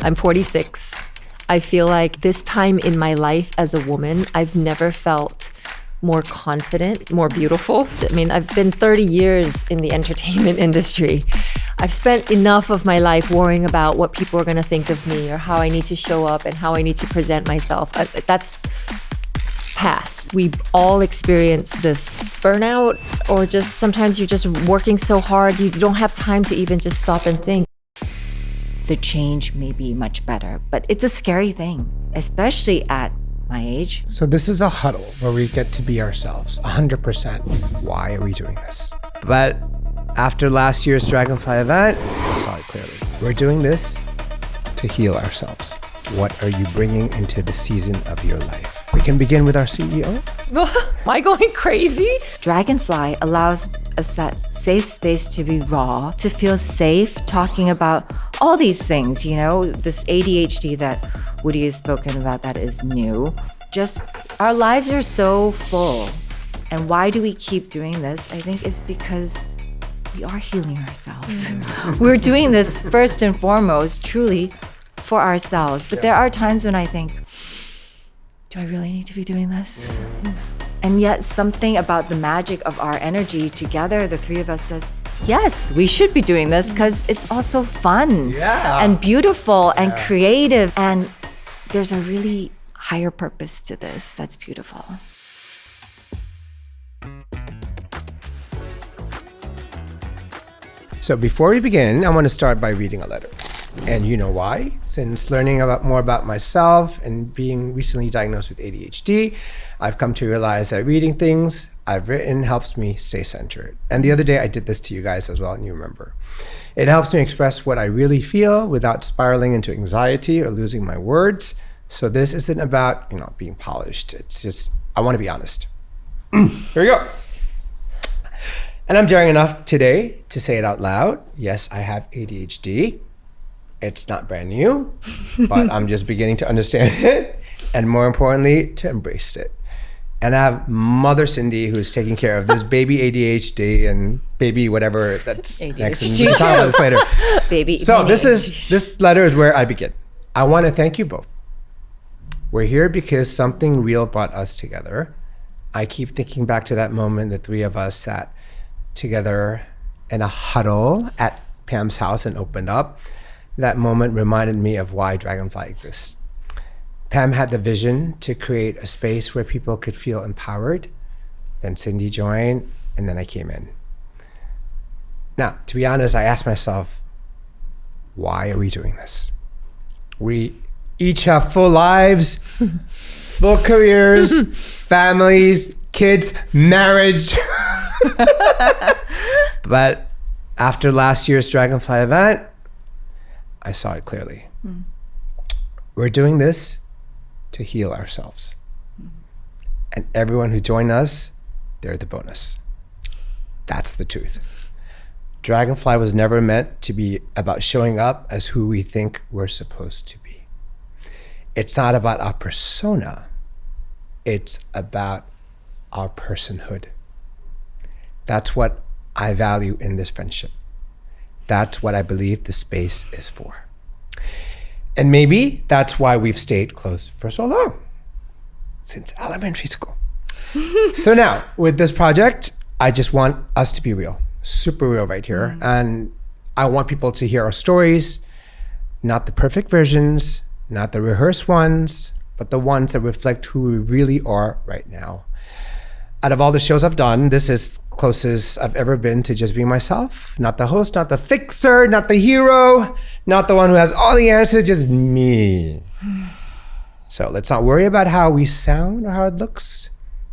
I'm 46. I feel like this time in my life as a woman, I've never felt more confident, more beautiful. I mean, I've been 30 years in the entertainment industry. I've spent enough of my life worrying about what people are going to think of me or how I need to show up and how I need to present myself. That's past. We all experience this burnout, or just sometimes you're just working so hard, you don't have time to even just stop and think. The change may be much better, but it's a scary thing, especially at my age. So this is a huddle where we get to be ourselves 100%. Why are we doing this? But after last year's Dragonfly event, I saw it clearly. We're doing this to heal ourselves. What are you bringing into the season of your life? We can begin with our CEO. Am I going crazy? Dragonfly allows us that safe space to be raw, to feel safe talking about all these things, this ADHD that Woody has spoken about that is new. Just our lives are so full. And why do we keep doing this? I think it's because we are healing ourselves. We're doing this first and foremost, truly, for ourselves. But there are times when I think, do I really need to be doing this? And yet something about the magic of our energy together, the three of us, says, yes, we should be doing this because it's also fun and beautiful and creative. And there's a really higher purpose to this that's beautiful. So before we begin, I want to start by reading a letter. And you know why? Since learning more about myself and being recently diagnosed with ADHD, I've come to realize that reading things I've written helps me stay centered. And the other day I did this to you guys as well, and you remember. It helps me express what I really feel without spiraling into anxiety or losing my words. So this isn't about, being polished. It's just, I want to be honest. Here we go. And I'm daring enough today to say it out loud. Yes, I have ADHD. It's not brand new, but I'm just beginning to understand it, and more importantly, to embrace it. And I have Mother Cindy, who's taking care of this baby ADHD and baby whatever that's ADHD next. And we'll talk about this later. Baby. So this letter is where I begin. I want to thank you both. We're here because something real brought us together. I keep thinking back to that moment the three of us sat together in a huddle at Pam's house and opened up. That moment reminded me of why Dragonfly exists. Pam had the vision to create a space where people could feel empowered. Then Cindy joined, and then I came in. Now, to be honest, I asked myself, why are we doing this? We each have full lives, full careers, families, kids, marriage. But after last year's Dragonfly event, I saw it clearly. We're doing this to heal ourselves. And everyone who joined us, they're the bonus. That's the truth. Dragonfly was never meant to be about showing up as who we think we're supposed to be. It's not about our persona. It's about our personhood. That's what I value in this friendship. That's what I believe the space is for. And maybe that's why we've stayed close for so long, since elementary school. So now, with this project, I just want us to be real, super real right here. And I want people to hear our stories, not the perfect versions, not the rehearsed ones, but the ones that reflect who we really are right now. Out of all the shows I've done, this is closest I've ever been to just being myself. Not the host, not the fixer, not the hero, not the one who has all the answers, just me. So let's not worry about how we sound or how it looks.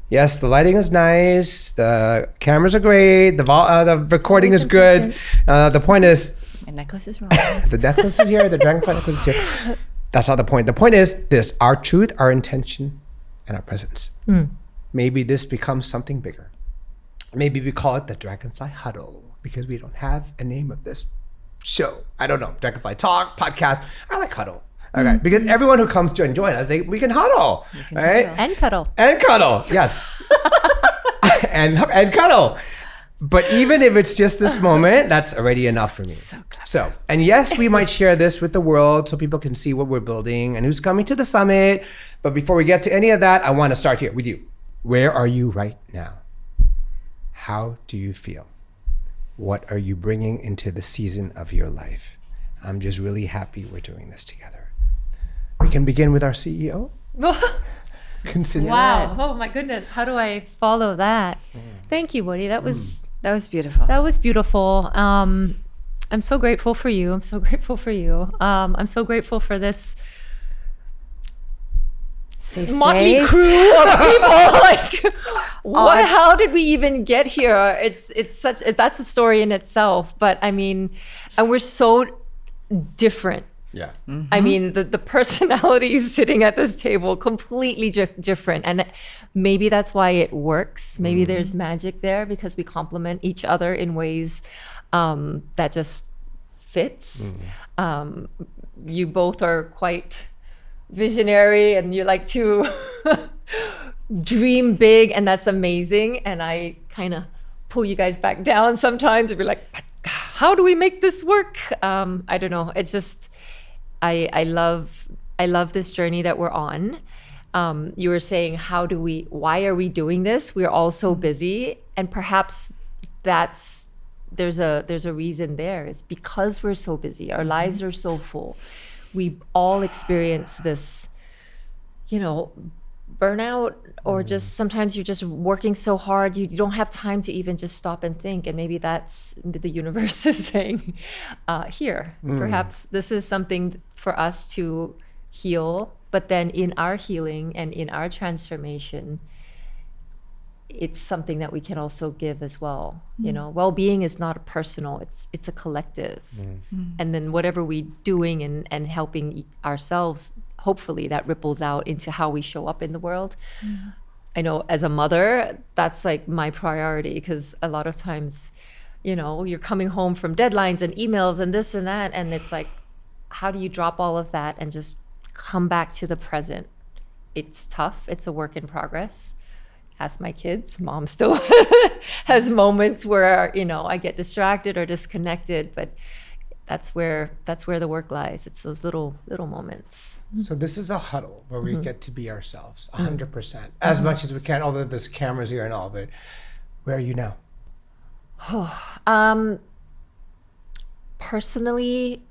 Yes, the lighting is nice, the cameras are great, the recording is good. The point is... My necklace is wrong. The necklace is here, the dragonfly necklace is here. That's not the point. The point is this: our truth, our intention, and our presence. Maybe this becomes something bigger. Maybe we call it the Dragonfly Huddle because we don't have a name of this show. I don't know. Dragonfly Talk, podcast. I like Huddle. Okay, because everyone who comes to join us, we can huddle, right? And cuddle. And cuddle, yes. and cuddle. But even if it's just this moment, that's already enough for me. So clever. So, and yes, we might share this with the world so people can see what we're building and who's coming to the summit. But before we get to any of that, I want to start here with you. Where are you right now? How do you feel? What are you bringing into the season of your life? I'm just really happy we're doing this together. We can begin with our CEO. Consider Wow. Oh my goodness. How do I follow that? Thank you, Woody. That was beautiful. That was beautiful. I'm so grateful for you. I'm so grateful for you. I'm so grateful for this Safe motley space. crew of people. Like, what? How did we even get here? It's such. That's a story in itself. But I mean, and we're so different. Yeah. I mean, the personalities sitting at this table completely different, and maybe that's why it works. Maybe there's magic there because we complement each other in ways that just fits. You both are quite visionary, and you like to dream big, and that's amazing. And I kind of pull you guys back down sometimes and be like, how do we make this work? I don't know. It's just. I love this journey that we're on. You were saying, why are we doing this? We're all so busy, and perhaps there's a reason there. It's because we're so busy. Our lives are so full. We all experience this, burnout, or just sometimes you're just working so hard you don't have time to even just stop and think. And maybe that's the universe is saying, here, perhaps this is something for us to heal. But then in our healing and in our transformation, it's something that we can also give as well. Well-being is not personal, it's a collective. And then whatever we're doing and helping ourselves, hopefully that ripples out into how we show up in the world. I know as a mother, that's like my priority, because a lot of times, you're coming home from deadlines and emails and this and that, and it's like, how do you drop all of that and just come back to the present? It's tough. It's a work in progress. Ask my kids. Mom still has moments where, I get distracted or disconnected, but that's where the work lies. It's those little moments. So this is a huddle where we get to be ourselves 100%, as much as we can, although there's cameras here and all, but where are you now? Personally,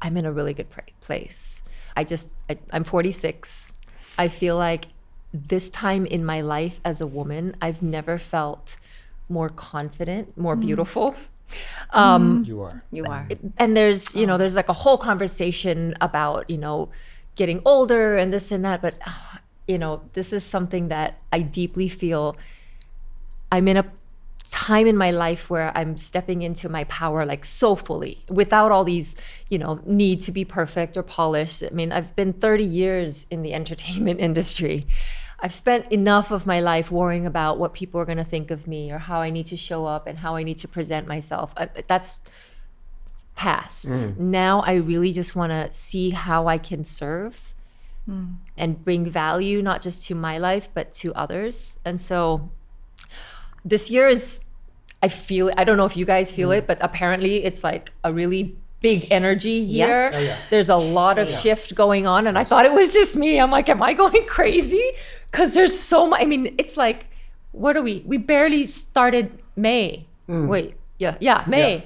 I'm in a really good place. I'm 46. I feel like this time in my life as a woman, I've never felt more confident, more beautiful. You are. And there's like a whole conversation about, getting older and this and that. But, this is something that I deeply feel I'm in a time in my life where I'm stepping into my power like so fully, without all these, need to be perfect or polished. I mean, I've been 30 years in the entertainment industry. I've spent enough of my life worrying about what people are going to think of me or how I need to show up and how I need to present myself. That's past. Now I really just want to see how I can serve and bring value, not just to my life, but to others. And so this year I don't know if you guys feel it, but apparently it's like a really big energy year. Yeah. Oh, yeah. There's a lot of shift going on, and I thought it was just me. I'm like, am I going crazy? Because there's so much. I mean, it's like, what are we? We barely started May. May. Yeah.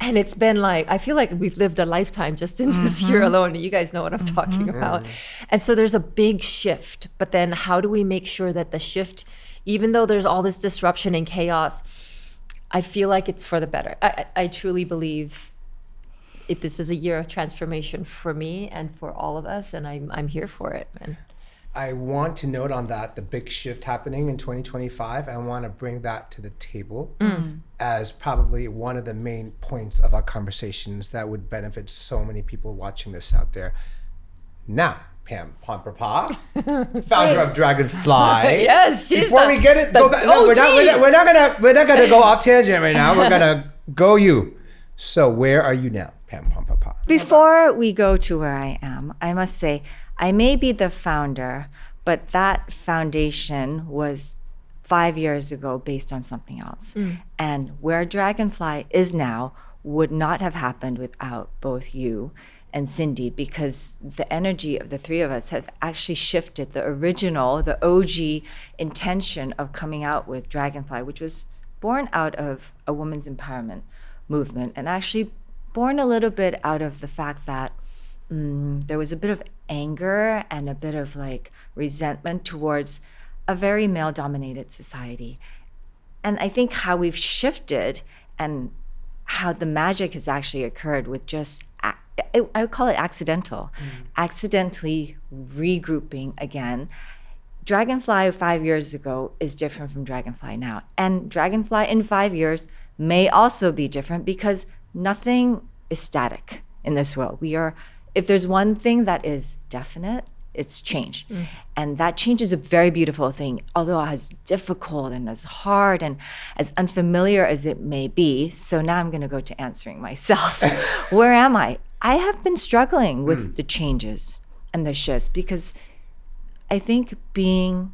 And it's been like, I feel like we've lived a lifetime just in this year alone. You guys know what I'm talking about. And so there's a big shift. But then how do we make sure that the shift, even though there's all this disruption and chaos, I feel like it's for the better. I truly believe this is a year of transformation for me and for all of us, and I'm here for it. And I want to note on that the big shift happening in 2025. I want to bring that to the table as probably one of the main points of our conversations that would benefit so many people watching this out there. Now, Pam Pomperpa, founder of Dragonfly. yes, she's Before we get it, go back. No, we're not gonna go off tangent right now. We're gonna go you. So where are you now, Pam Pomperpa? Before we go to where I am, I must say, I may be the founder, but that foundation was 5 years ago based on something else. And where Dragonfly is now would not have happened without both you and Cindy, because the energy of the three of us has actually shifted the original, the OG intention of coming out with Dragonfly, which was born out of a women's empowerment movement, and actually born a little bit out of the fact that there was a bit of anger and a bit of like resentment towards a very male-dominated society. And I think how we've shifted and how the magic has actually occurred with just, I would call it accidental, accidentally regrouping again. Dragonfly 5 years ago is different from Dragonfly now. And Dragonfly in 5 years may also be different, because nothing is static in this world. If there's one thing that is definite, it's change. And that change is a very beautiful thing, although as difficult and as hard and as unfamiliar as it may be. So now I'm going to go to answering myself. Where am I? I have been struggling with the changes and the shifts, because I think being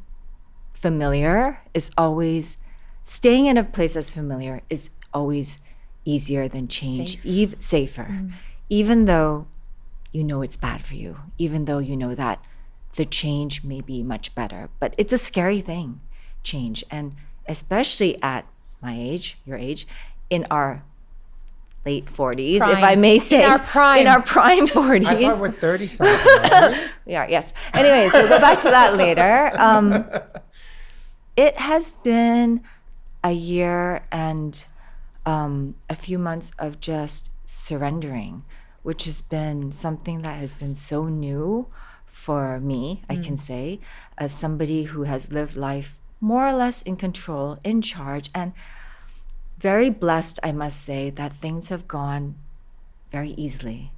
familiar is always, staying in a place that's familiar is always easier than change, safer. Even though you know it's bad for you, even though you know that the change may be much better. But it's a scary thing, change. And especially at my age, your age, in our late 40s, if I may say. In our prime 40s. I thought we're 30 something. Right? We are, yes. Anyway, so we'll go back to that later. It has been a year and a few months of just surrendering, which has been something that has been so new for me, I can say, as somebody who has lived life more or less in control, in charge, and very blessed, I must say, that things have gone very easily.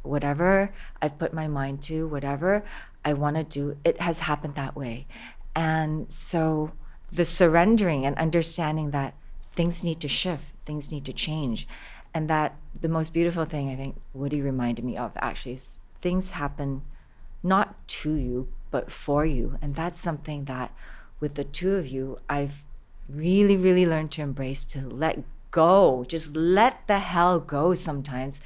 Whatever I've put my mind to, whatever I want to do, it has happened that way. And so the surrendering and understanding that things need to shift, things need to change, and that the most beautiful thing I think Woody reminded me of actually is things happen not to you, but for you. And that's something that with the two of you, I've really, really learned to embrace, to let go, just let the hell go sometimes.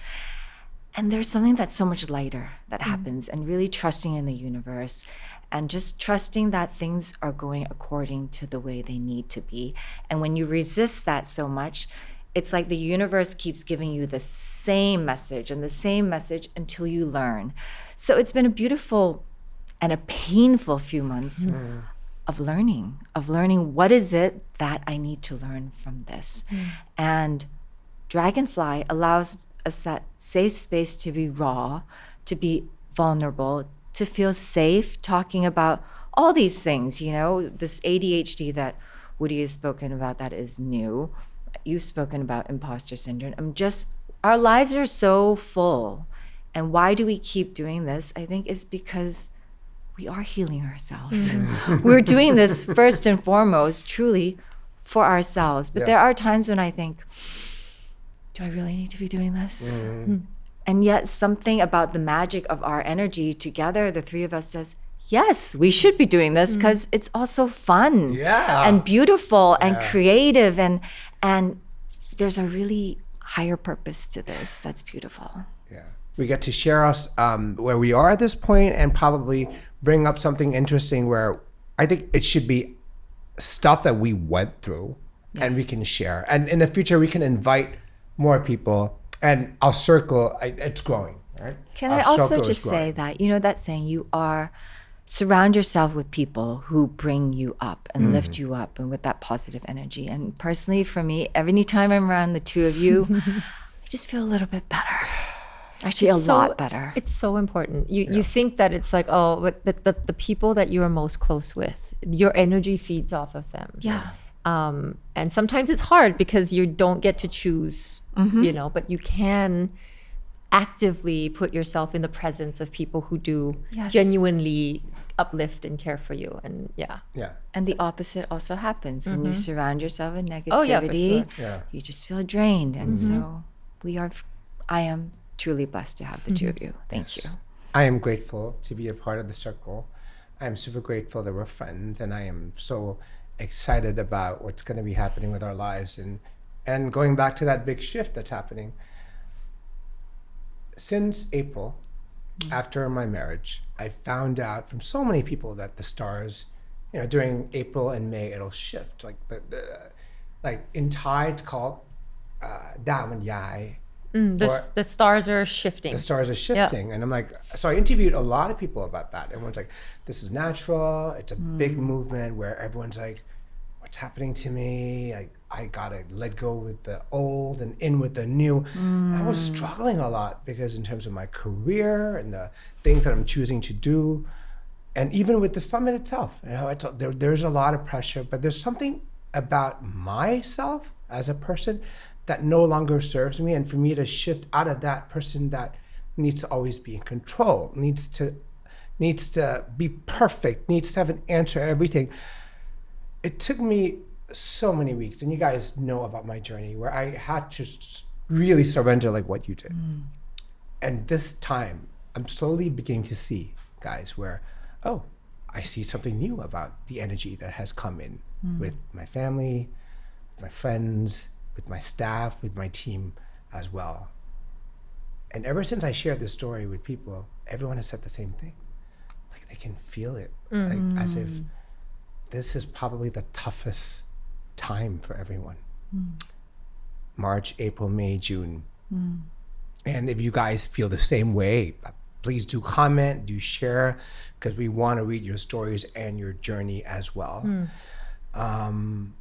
And there's something that's so much lighter that happens, and really trusting in the universe and just trusting that things are going according to the way they need to be. And when you resist that so much, it's like the universe keeps giving you the same message and the same message until you learn. So it's been a beautiful and a painful few months of learning what is it that I need to learn from this. And Dragonfly allows us that safe space to be raw, to be vulnerable, to feel safe talking about all these things, you know, this ADHD that Woody has spoken about that is new. You've spoken about imposter syndrome. Our lives are so full. And why do we keep doing this? I think is because we are healing ourselves. We're doing this first and foremost, truly, for ourselves. But there are times when I think, do I really need to be doing this? And yet something about the magic of our energy together, the three of us, says, yes, we should be doing this because it's also fun and beautiful and creative. And there's a really higher purpose to this. That's beautiful. Yeah. We get to share us where we are at this point and probably bring up something interesting where I think it should be stuff that we went through and we can share. And in the future, we can invite more people, and our circle, it's growing, right? Can I also just say that, you know, that saying, surround yourself with people who bring you up and lift you up, and with that positive energy. And personally, for me, every time I'm around the two of you, I just feel a little bit better. Actually, a lot better. It's so important. You think that it's like, but the people that you are most close with, your energy feeds off of them. Yeah. And sometimes it's hard because you don't get to choose, you know, but you can actively put yourself in the presence of people who do genuinely uplift and care for you. And And the opposite also happens when you surround yourself with negativity. For sure. You just feel drained. And so I am truly blessed to have the two of you. Thank you. I am grateful to be a part of the circle. I am super grateful that we're friends, and I am so excited about what's going to be happening with our lives. And going back to that big shift that's happening. Since April, after my marriage, I found out from so many people that the stars, during April and May, it'll shift. Like like in Thai, it's called Da Man Yai. The stars are shifting. The stars are shifting. And I'm like, so I interviewed a lot of people about that. Everyone's like, this is natural. It's a big movement where everyone's like, what's happening to me? I gotta let go with the old and in with the new. I was struggling a lot because in terms of my career and the things that I'm choosing to do, and even with the summit itself, there's a lot of pressure, but there's something about myself as a person that no longer serves me. And for me to shift out of that person that needs to always be in control, needs to be perfect, needs to have an answer to everything. It took me so many weeks, and you guys know about my journey, where I had to really surrender like what you did. And this time, I'm slowly beginning to see, guys, where, I see something new about the energy that has come in with my family, my friends, with my staff, with my team as well. And ever since I shared this story with people, everyone has said the same thing. Like they can feel it, like as if this is probably the toughest time for everyone. March, April, May, June. And if you guys feel the same way, please do comment, do share, because we want to read your stories and your journey as well. And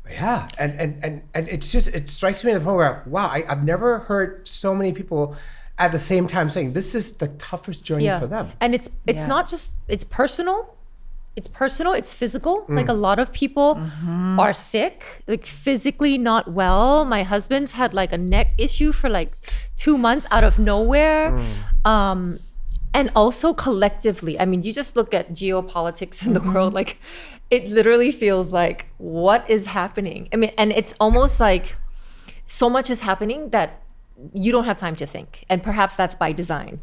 it's just, it strikes me at the point where, wow, I've never heard so many people at the same time saying this is the toughest journey for them. And it's not just, it's personal, it's physical. Like a lot of people are sick, like physically not well. My husband's had like a neck issue for like 2 months out of nowhere. And also collectively, I mean, you just look at geopolitics in the world, like it literally feels like, what is happening? I mean, and it's almost like so much is happening that you don't have time to think. And perhaps that's by design.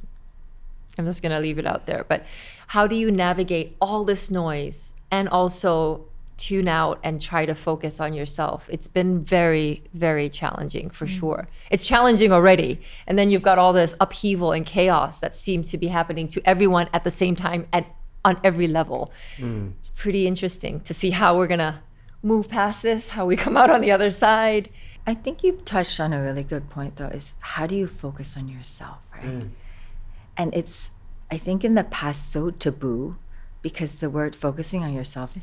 I'm just gonna leave it out there. But how do you navigate all this noise and also tune out and try to focus on yourself? It's been very, very challenging for sure. It's challenging already. And then you've got all this upheaval and chaos that seems to be happening to everyone at the same time on every level. It's pretty interesting to see how we're gonna move past this, how we come out on the other side. I think you touched on a really good point though, is how do you focus on yourself, right? And it's, I think in the past, so taboo because the word focusing on yourself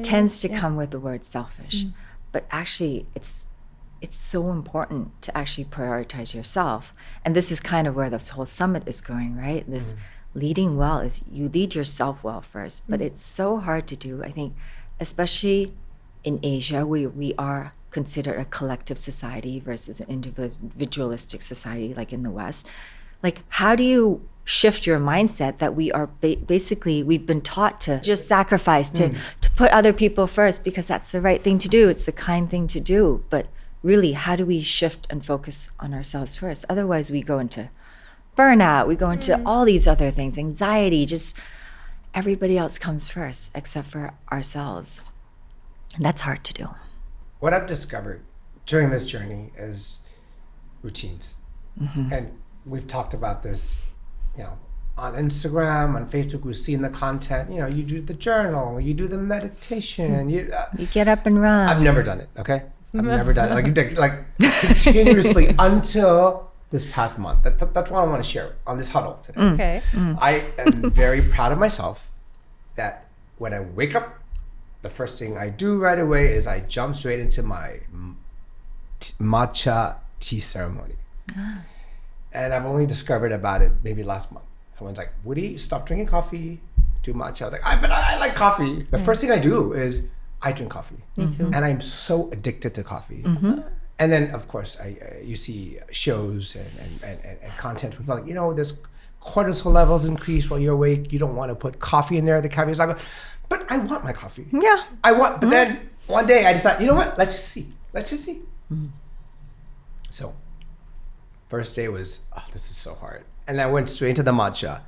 tends to come with the word selfish. But actually it's so important to actually prioritize yourself. And this is kind of where this whole summit is going, right? This leading well is you lead yourself well first, but it's so hard to do. I think, especially in Asia, we are considered a collective society versus an individualistic society like in the West. Like, how do you shift your mindset that we are basically, we've been taught to just sacrifice, to put other people first because that's the right thing to do. It's the kind thing to do. But really, how do we shift and focus on ourselves first? Otherwise, we go into burnout, we go into all these other things, anxiety, just everybody else comes first except for ourselves. And that's hard to do. What I've discovered during this journey is routines. And we've talked about this, on Instagram, on Facebook, we've seen the content, you do the journal, you do the meditation. You get up and run. I've never done it, okay? I've never done it. Like continuously until this past month. That's what I want to share on this huddle today. Okay. I am very proud of myself that when I wake up, the first thing I do right away is I jump straight into my matcha tea ceremony. And I've only discovered about it maybe last month. Someone's like, Woody, stop drinking coffee, do matcha. I was like, but I like coffee. The first thing I do is I drink coffee. Me too. And I'm so addicted to coffee. And then, of course, you see shows and content. People are like, this cortisol levels increase while you're awake. You don't want to put coffee in there. The caffeine is not good. But I want my coffee. Yeah. But then one day I decided, you know what? Let's just see. So first day was, this is so hard. And I went straight into the matcha.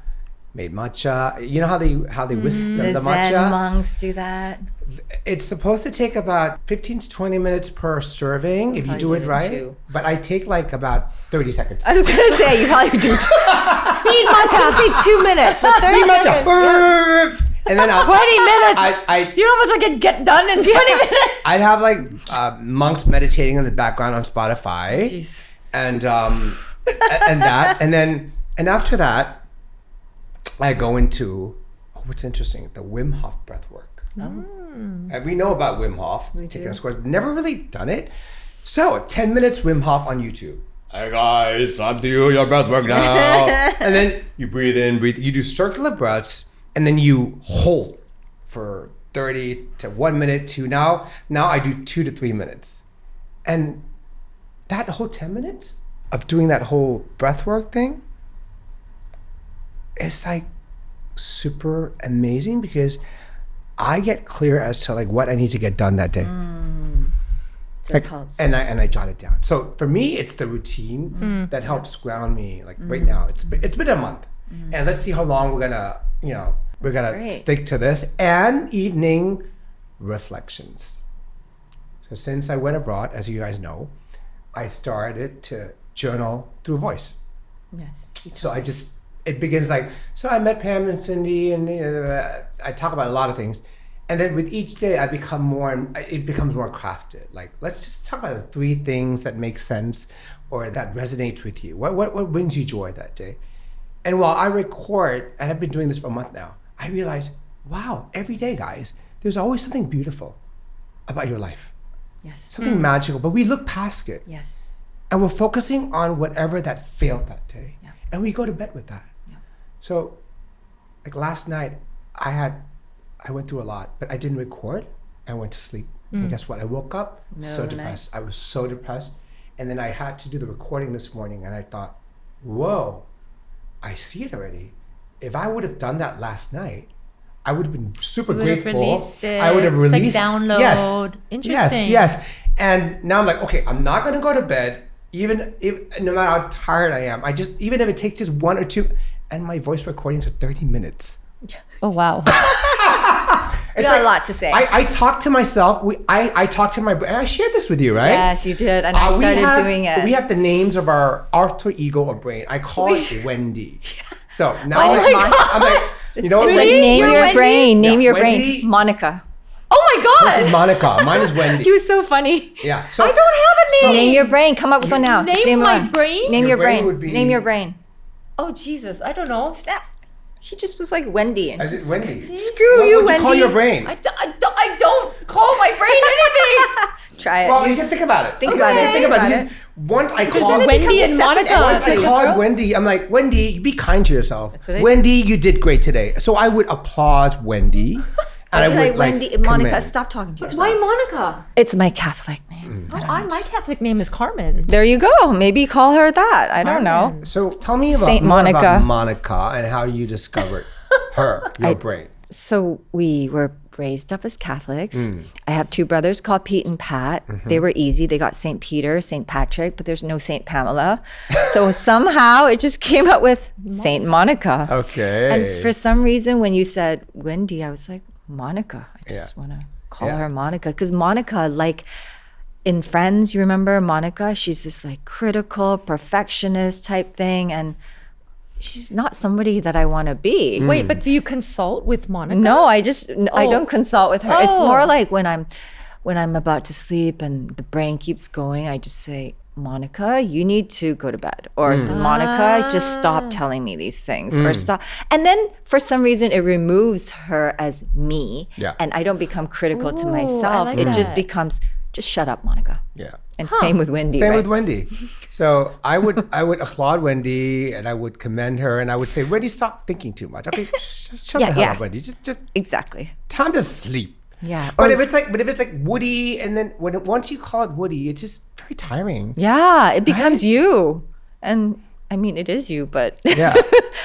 made matcha. You know how they whisk the The matcha? Zen monks do that. It's supposed to take about 15 to 20 minutes per serving if you do it right. two. But I take like about 30 seconds. I was gonna say you probably do speed matcha. I was gonna say 2 minutes, but 30 Speed matcha. seconds. And then 20 minutes. I Do you know how much I can get done in 20 minutes? I'd have like monks meditating in the background on Spotify. Jeez. And after that, I go into what's interesting, the Wim Hof breath work. And we know about Wim Hof, taking a course, never really done it. So 10 minutes Wim Hof on YouTube. Hey guys, time to do your breath work now. And then you breathe in, you do circular breaths, and then you hold for 30 to 1 minute to now I do 2 to 3 minutes. And that whole 10 minutes of doing that whole breathwork thing is like super amazing because I get clear as to like what I need to get done that day. Like, and I jot it down. So for me, it's the routine that helps ground me. Like right now, it's been a month, and let's see how long we're gonna stick to this. And evening reflections. So since I went abroad, as you guys know, I started to journal through voice. Yes. So it begins like, so I met Pam and Cindy, and I talk about a lot of things. And then with each day, it becomes more crafted. Like, let's just talk about the 3 things that make sense or that resonates with you. What brings you joy that day? And while I record, and I've been doing this for a month now, I realize, wow, every day, guys, there's always something beautiful about your life. Yes. Something magical, but we look past it. Yes. And we're focusing on whatever that failed that day. Yeah. And we go to bed with that. Yeah. So, like last night, I went through a lot, but I didn't record. I went to sleep. And guess what? I woke up so depressed. I was so depressed. And then I had to do the recording this morning, and I thought, whoa, I see it already. If I would have done that last night, I would have been super grateful. Released it. I would have released. It's like download. Yes. Interesting. Yes. And now I'm like, okay, I'm not going to go to bed, even if, no matter how tired I am. Even if it takes just 1 or 2, and my voice recordings are 30 minutes. Oh, wow. You got a lot to say. I talk to myself. I talk to my brain. I shared this with you, right? Yes, you did. And I started doing it. We have the names of our alter ego or brain. I call it Wendy. So now I'm like, you know what? It's like Wendy? name You're your Wendy? brain. Name your Wendy. brain. Monica. Oh, my God. This is Monica. Mine is Wendy. He was so funny. Yeah. So I don't have a name. Name your brain. Come up with one now. Just Name my one. brain? Name Your your brain brain. would be- Name your brain. Oh, Jesus. I don't know. He just was like Wendy. And Is it Wendy? Screw What you, would Wendy. you call your brain? I don't call my brain anything. Try it. Well, you can think about it. Think about it. Think about it. Think Because once I There's called Wendy and separate Monica. Once I Like called girls? Wendy, I'm like, Wendy, be kind to yourself. That's what I Wendy, you did great today. So I would applaud Wendy. And I would Wendy, Monica, commend. stop talking to yourself. Why Monica? It's my Catholic name. My Catholic name is Carmen. There you go. Maybe call her that. I don't know. So tell me about Saint more Monica. about Monica and how you discovered her, your brain. So we were raised up as Catholics. I have 2 brothers called Pete and Pat. They were easy. They got St. Peter, St. Patrick, but there's no St. Pamela. So somehow it just came up with St. Monica. Okay. And for some reason, when you said Wendy, I was like, Monica. I just want to call her Monica. Because Monica, like in Friends, you remember Monica? She's this like critical, perfectionist type thing. And she's not somebody that I want to be. Wait, but do you consult with Monica? No, I don't consult with her. It's Oh. more like when I'm about to sleep and the brain keeps going, I just say, Monica, you need to go to bed. Or Monica, just stop telling me these things. Or stop. And then for some reason it removes her as me. Yeah. And I don't become critical to Ooh, myself. I like It just that. becomes, just shut up, Monica. Yeah. And same with Wendy. Same right? with Wendy. So I would applaud Wendy and I would commend her and I would say, Wendy, stop thinking too much. Okay, shut the hell up, Wendy. Just Exactly. time to sleep. Yeah. But if it's like Woody, and then once you call it Woody, it's just very tiring. Yeah, it becomes you. And I mean, it is you, but Yeah.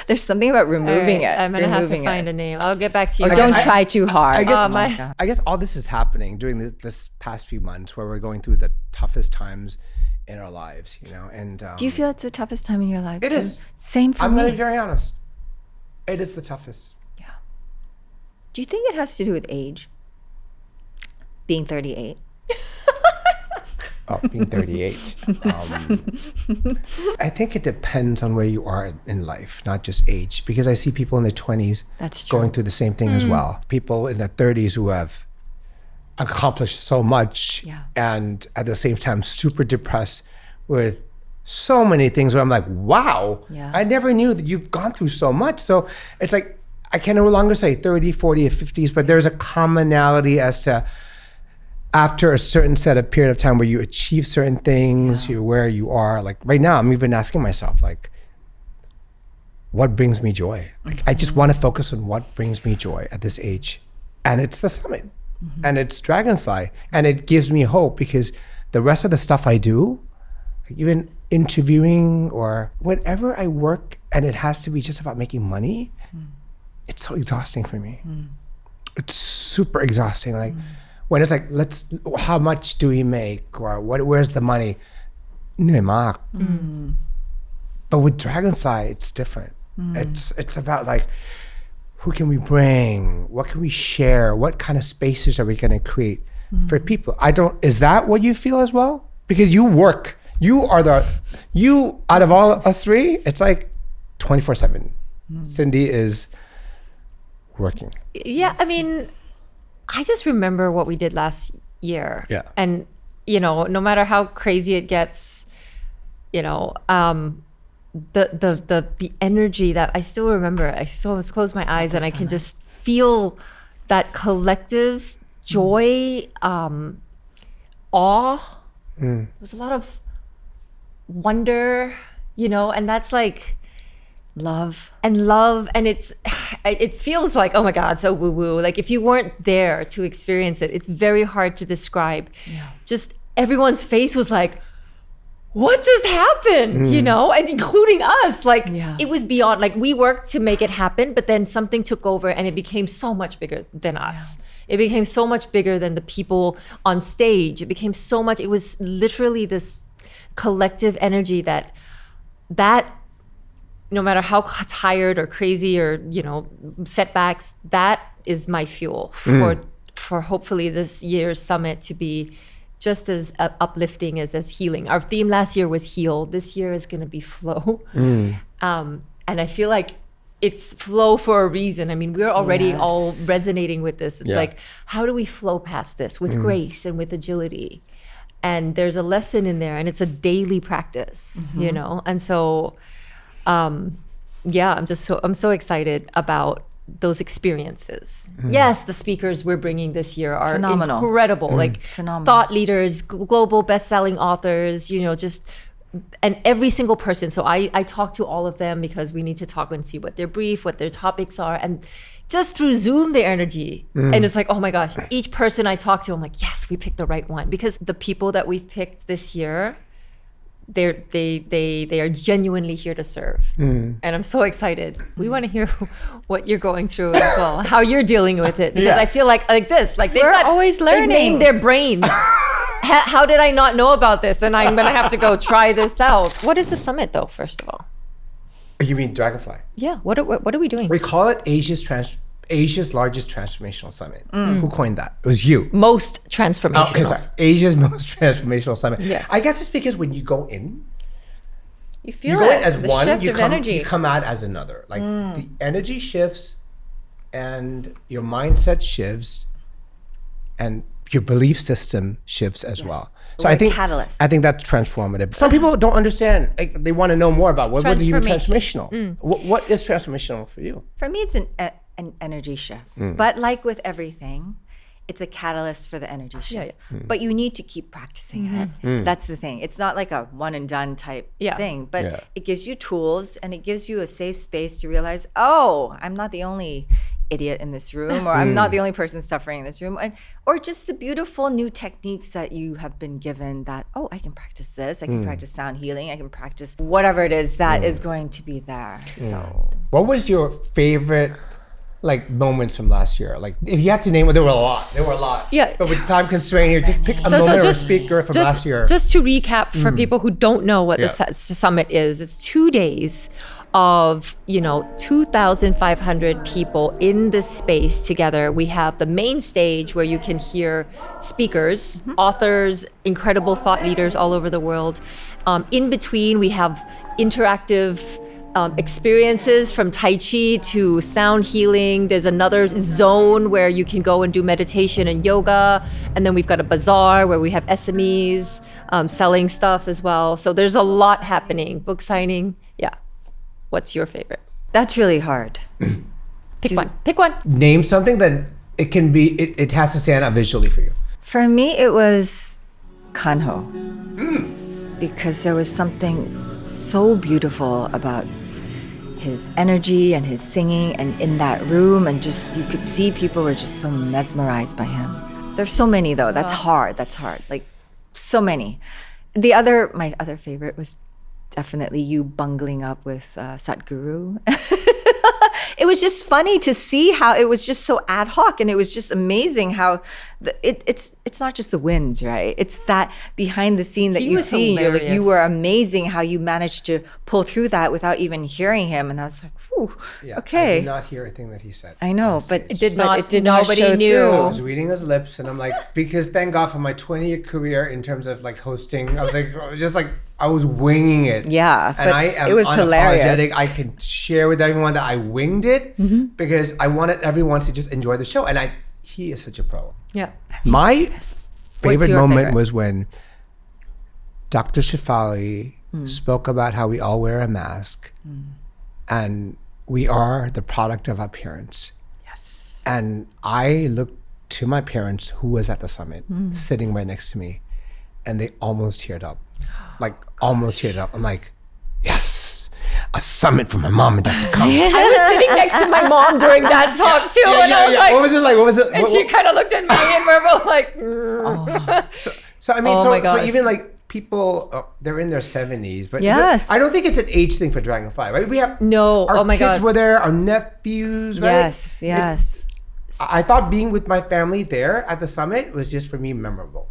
there's something about removing it. I'm going to have to Removing find it. a name. I'll get back to you. Or don't try too hard. I guess Monica. I guess all this is happening during this past few months where we're going through the toughest times in our lives, you know. And Do you feel it's the toughest time in your life? It too? is. Same for I'm me. going to be very honest. It is the toughest. Yeah. Do you think it has to do with age? Being 38? Oh, being 38. I think it depends on where you are in life, not just age. Because I see people in their 20s That's true. going through the same thing as well. People in their 30s who have accomplished so much and at the same time super depressed with so many things where I'm like, wow, I never knew that you've gone through so much. So it's like, I can no longer say 30, 40, or 50s, but there's a commonality as to after a certain set of period of time where you achieve certain things, you're where you are. Like right now, I'm even asking myself, like, what brings me joy? Like, I just want to focus on what brings me joy at this age. And it's the summit and it's Dragonfly. And it gives me hope because the rest of the stuff I do, like even interviewing or whatever I work, and it has to be just about making money, it's so exhausting for me. It's super exhausting. Like, when it's like, how much do we make, or where's the money? เหนื่อยมาก. But with Dragonfly, it's different. It's about like, who can we bring? What can we share? What kind of spaces are we going to create for people? Is that what you feel as well? Because you work, out of all us three, it's like 24/7. Cindy is working. Yeah, I mean, I just remember what we did last year. Yeah. And, no matter how crazy it gets, the energy that I still remember, I still almost close my eyes and I can just feel that collective joy, awe. There's a lot of wonder, and that's like love. And it feels like, oh my God, so woo woo. Like if you weren't there to experience it, it's very hard to describe. Just everyone's face was like, what just happened? And including us, like it was beyond, like we worked to make it happen, but then something took over and it became so much bigger than us. It became so much bigger than the people on stage. It was literally this collective energy that no matter how tired or crazy or, setbacks, that is my fuel for hopefully this year's summit to be just as uplifting as healing. Our theme last year was heal. This year is going to be flow. And I feel like it's flow for a reason. I mean, we're already all resonating with this. It's like, how do we flow past this with grace and with agility? And there's a lesson in there and it's a daily practice, And so, I'm so excited about those experiences. Yes, the speakers we're bringing this year are incredible, like thought leaders, global best-selling authors, and every single person. So I talk to all of them because we need to talk and see what their brief, what their topics are, and just through Zoom, their energy. And it's like, oh my gosh, each person I talk to, I'm like, yes, we picked the right one, because the people that we've picked this year, they are genuinely here to serve. And I'm so excited. We want to hear what you're going through as well, how you're dealing with it, because I feel like this, like we're always learning. They've named their brains. How did I not know about this? And I'm gonna have to go try this out. What is the summit though, first of all? You mean Dragonfly? Yeah. What are we doing? We call it Asia's largest transformational summit. Who coined that? It was you. Most transformational. Okay, sorry. Asia's most transformational summit. Yes. I guess it's because when you go in, you feel go in as the one, shift you of come, energy. you come out as another. Like the energy shifts and your mindset shifts and your belief system shifts as well. So I think catalyst. I think that's transformative. Some people don't understand. Like, they want to know more about what do you mean transformational? What is transformational for you? For me, it's an energy shift. But like with everything, it's a catalyst for the energy shift. But you need to keep practicing it. That's the thing. It's not like a one and done type thing, but it gives you tools and it gives you a safe space to realize, oh, I'm not the only idiot in this room, or I'm not the only person suffering in this room, or just the beautiful new techniques that you have been given that, oh, I can practice this, I can practice sound healing, I can practice whatever it is that is going to be there. So what was your favorite moments from last year? Like, if you had to name it, there were a lot. Yeah. But with time constraint here, just pick a moment or a speaker from last year. Just to recap for people who don't know what the summit is, it's 2 days of, 2,500 people in this space together. We have the main stage where you can hear speakers, authors, incredible thought leaders all over the world. In between, we have interactive experiences from Tai Chi to sound healing. There's another zone where you can go and do meditation and yoga. And then we've got a bazaar where we have SMEs selling stuff as well. So there's a lot happening. Book signing. Yeah. What's your favorite? That's really hard. Pick one. Pick one. Name something that it can be, it has to stand out visually for you. For me, it was Kanho. Because there was something so beautiful about his energy and his singing and in that room, and just you could see people were just so mesmerized by him. There's so many though. That's hard. Like so many. My other favorite was definitely you bungling up with Satguru. It was just funny to see how it was just so ad hoc, and it was just amazing how it's not just the wins, right? It's that behind the scene that you see. You're like, you were amazing how you managed to pull through that without even hearing him. And I was like, whew, okay. I did not hear a thing that he said. I know, but it did not nobody show knew. through. I was reading his lips, and I'm like, because thank God for my 20-year career in terms of like hosting, I was winging it. Yeah, and but I am it was hilarious. I can share with everyone that I winged it because I wanted everyone to just enjoy the show. And he is such a pro. Yeah. My favorite moment favorite? was when Dr. Shefali spoke about how we all wear a mask and we are the product of our parents. Yes. And I looked to my parents, who was at the summit, sitting right next to me, and they almost teared up. I'm like, yes, a summit for my mom and dad to come. I was sitting next to my mom during that talk too, and I was like, what was it like? and she kind of looked at me, and we're both like, So I mean, Oh my so gosh. even like people, they're in their 70s, but Yes. I don't think it's an age thing for Dragonfly, right? We have No. our Oh my kids God. were there, our nephews, right? Yes. I thought being with my family there at the summit was just for me memorable.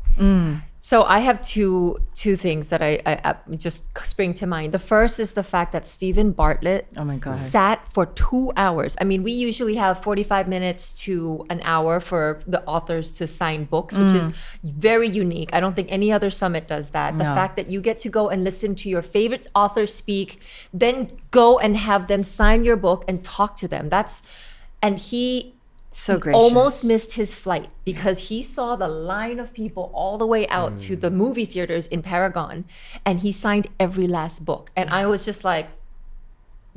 So I have two things that I just spring to mind. The first is the fact that Stephen Bartlett Oh my God. sat for 2 hours. I mean, we usually have 45 minutes to an hour for the authors to sign books, which is very unique. I don't think any other summit does that. The No. fact that you get to go and listen to your favorite author speak, then go and have them sign your book and talk to them. And he So gracious. almost missed his flight because he saw the line of people all the way out to the movie theaters in Paragon, and he signed every last book. And I was just like,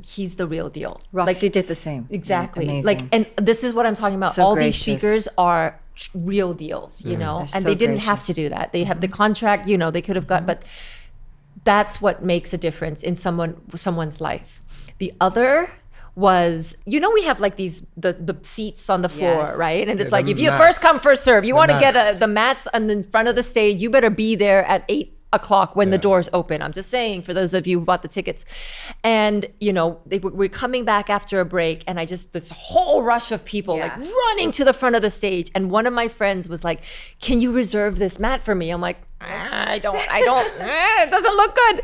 he's the real deal. Roxy did the same. Exactly. Amazing. And this is what I'm talking about. So All gracious. these speakers are real deals, They're and so they didn't have to gracious. do that. They have the contract, they could have got, but that's what makes a difference in someone's life. The other was, we have like the seats on the floor, Yes. right? And it's Yeah, like, the if you mats. first come, first serve, you want to get mats. the mats on the front of the stage, you better be there at 8:00 when the doors open. I'm just saying, for those of you who bought the tickets. And, we're coming back after a break, and this whole rush of people like running to the front of the stage. And one of my friends was like, can you reserve this mat for me? I'm like, I don't, it doesn't look good.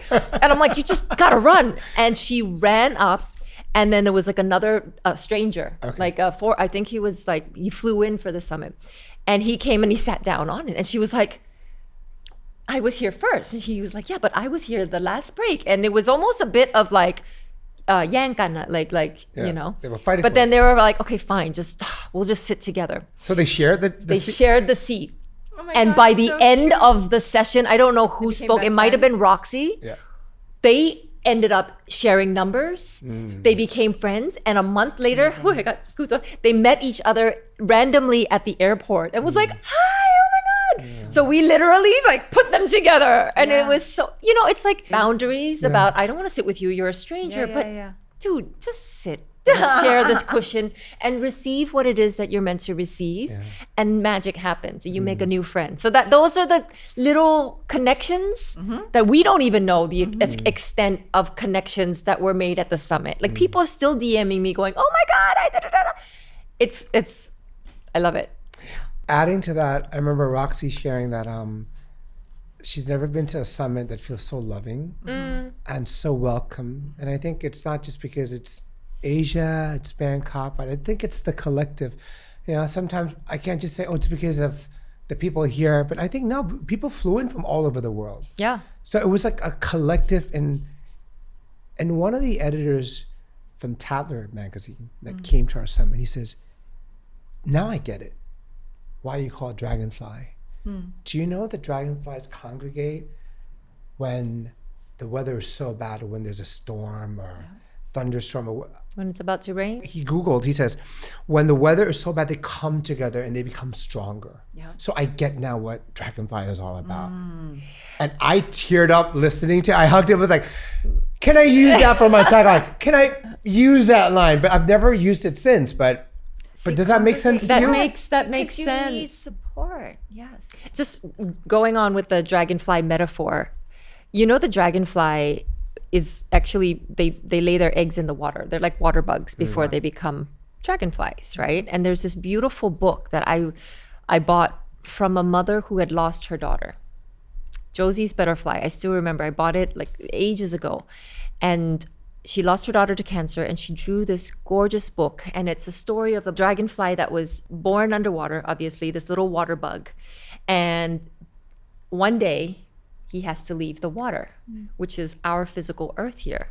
And I'm like, you just gotta run. And she ran up. And then there was like another stranger, I think he flew in for the summit, and he came and he sat down on it. And she was like, I was here first. And he was like, yeah, but I was here the last break. And it was almost a bit of like, yankana, They were fighting But for then it. they were like, okay, fine, we'll just sit together. So they shared They shared the seat. Oh my And God, by the so end cute. of the session, I don't know who became spoke. It best might have been friends? Roxy. Yeah. They ended up sharing numbers. They became friends, and a month later, I got scooped up. They met each other randomly at the airport and was like, "Hi, oh my god!" So we literally put them together, and it was so it's like boundaries about, I don't want to sit with you. You're a stranger, but dude, just sit. Share this cushion and receive what it is that you're meant to receive, and magic happens. You make a new friend. So those are the little connections that we don't even know the extent of connections that were made at the summit. Like people are still DMing me going, "Oh my god, it's I love it." Adding to that, I remember Roxy sharing that she's never been to a summit that feels so loving and so welcome. And I think it's not just because it's Asia, it's Bangkok, but I think it's the collective. You know, sometimes I can't just say, oh, it's because of the people here, but I think no, people flew in from all over the world. Yeah. So it was like a collective, and one of the editors from Tatler magazine that came to our summit, he says, now I get it, why you call it Dragonfly. Do you know that dragonflies congregate when the weather is so bad, or when there's a storm or thunderstorm, or When it's about to rain. he Googled, he says, when the weather is so bad, they come together and they become stronger. Yeah. So I get now what Dragonfly is all about. And I teared up listening to it. I hugged it, was like, can I use that for my tagline? Can I use that line? But I've never used it since, but does that make sense to That you? makes Because you sense. need support. Yes. Just going on with the dragonfly metaphor, you know, the dragonfly is actually, they lay their eggs in the water. They're like water bugs before they become dragonflies, right? And there's this beautiful book that I bought from a mother who had lost her daughter, Josie's Butterfly. I still remember, I bought it like ages ago, and she lost her daughter to cancer, and she drew this gorgeous book, and it's a story of the dragonfly that was born underwater, obviously, this little water bug. And one day he has to leave the water, which is our physical earth here.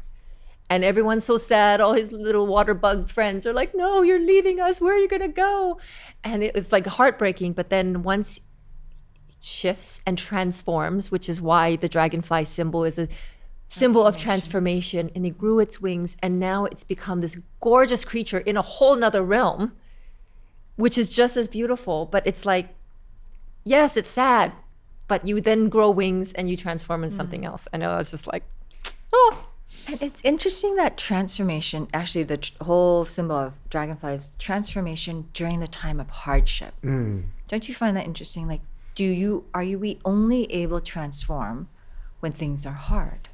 And everyone's so sad. All his little water bug friends are like, no, you're leaving us. Where are you going to go? And it was like heartbreaking. But then once it shifts and transforms, which is why the dragonfly symbol is a symbol of transformation, and it grew its wings, and now it's become this gorgeous creature in a whole nother realm, which is just as beautiful. But it's like, yes, it's sad, but you then grow wings and you transform in something else. I know, I was just like, oh. And it's interesting that transformation, actually the whole symbol of dragonfly is transformation during the time of hardship. Don't you find that interesting? Like, are we only able to transform when things are hard?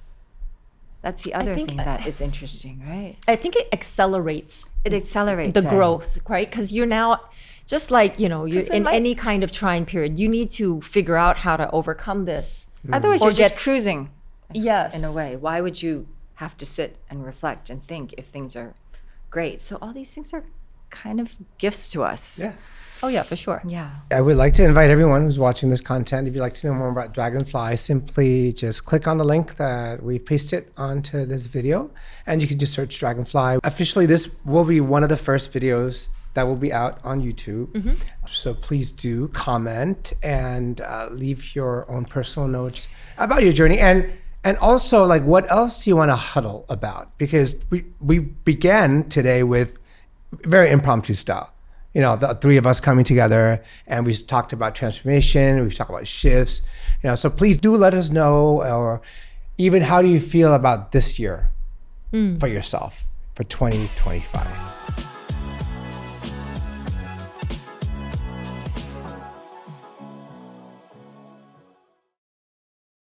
That's the other think thing that is interesting, right? I think it accelerates It accelerates the it. growth, right? Because you're now, just like, you know, you're 'Cause we in might- any kind of trying period, you need to figure out how to overcome this. Otherwise, Or you're just get- cruising. Yes. In a way. Why would you have to sit and reflect and think if things are great? So all these things are kind of gifts to us. Yeah. Oh yeah, for sure. Yeah. I would like to invite everyone who's watching this content, if you'd like to know more about Dragonfly, simply just click on the link that we pasted onto this video, and you can just search Dragonfly. Officially, this will be one of the first videos that will be out on YouTube. So please do comment and leave your own personal notes about your journey. And also, like, what else do you want to huddle about? Because we began today with very impromptu style. You know, the three of us coming together, and we talked about transformation, we've talked about shifts. You know, so please do let us know, or even how do you feel about this year for yourself, for 2025?